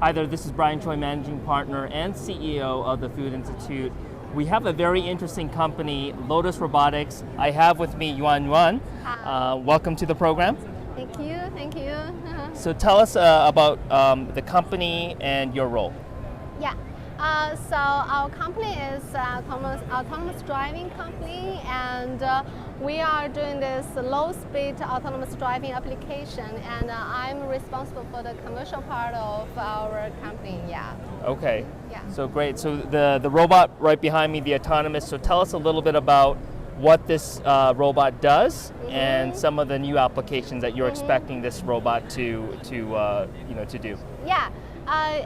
Hi there, this is Brian Choi, Managing Partner and CEO of the Food Institute. We have a very interesting company, Lotus Robotics. I have with me Yuan Yuan. Welcome to the program. Thank you, thank you. So tell us about the company and your role. Yeah, so our company is autonomous driving company, and we are doing this low-speed autonomous driving application, and I'm responsible for the commercial part of our company, yeah. Okay, Yeah. so great. So the robot right behind me, the autonomous, so tell us a little bit about what this robot does and some of the new applications that you're expecting this robot to do. Yeah,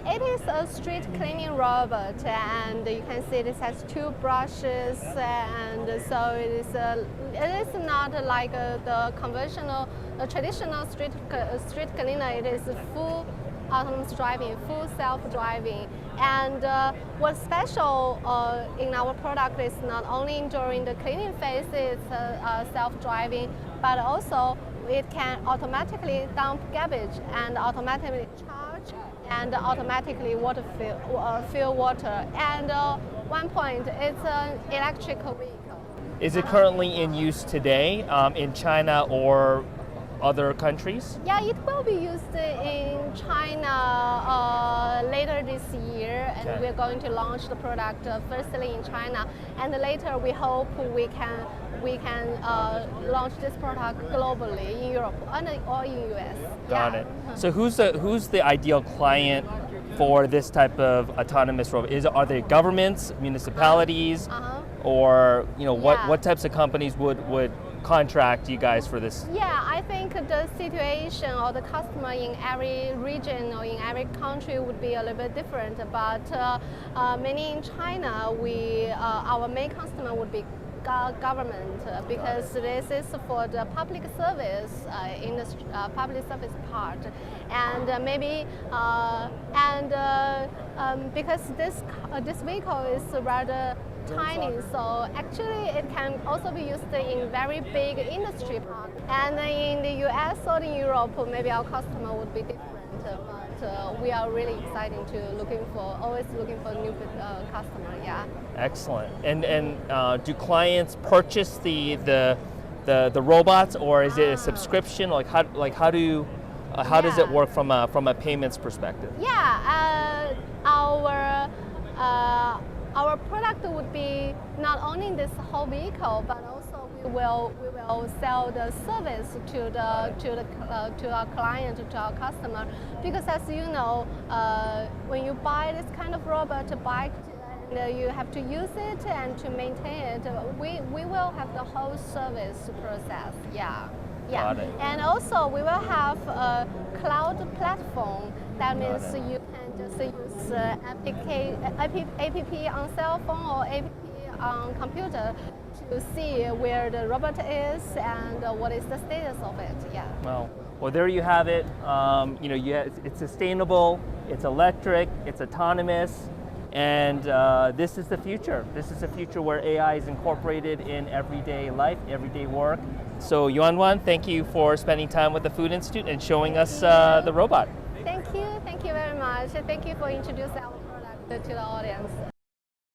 it is a street cleaning robot, and you can see this has two brushes, and so it is not like the traditional street cleaner. It is full autonomous driving, full self-driving. And what's special in our product is not only during the cleaning phase it's self-driving, but also it can automatically dump garbage and automatically charge and automatically fill water. And one point, it's an electrical vehicle. Is it currently in use today in China or other countries? Yeah, it will be used in China later this year, and Okay. we're going to launch the product firstly in China, and later we hope we can launch this product globally in Europe or in US. Got Yeah. it. So who's the ideal client for this type of autonomous robot? Are they governments, municipalities, or Yeah. what types of companies would contract you guys for this? Yeah, I think the situation or the customer in every region or in every country would be a little bit different. But mainly in China, our main customer would be government, because this is for the public service public service part, and because this vehicle is rather tiny, so actually it can also be used in very big industry part. And in the US or in Europe, maybe our customer would be different, but we are really excited always looking for new customer. Yeah. Excellent. And do clients purchase the robots, or is it a subscription? How does it work from a payments perspective? Yeah, our product would be not only this whole vehicle, but also we will sell the service to our client, to our customer. Because as you know, when you buy this kind of robot bike, you have to use it and to maintain it. We will have the whole service process. Yeah. Yeah. Got it. And also we will have a cloud platform. That means you can just use app on cell phone or app on computer to see where the robot is and what is the status of it. Yeah. Well, there you have it. It's sustainable, it's electric, it's autonomous, and this is the future. This is the future where AI is incorporated in everyday life, everyday work. So Yuan Yuan, thank you for spending time with the Food Institute and showing us the robot. Thank you very much. Thank you for introducing our product to the audience.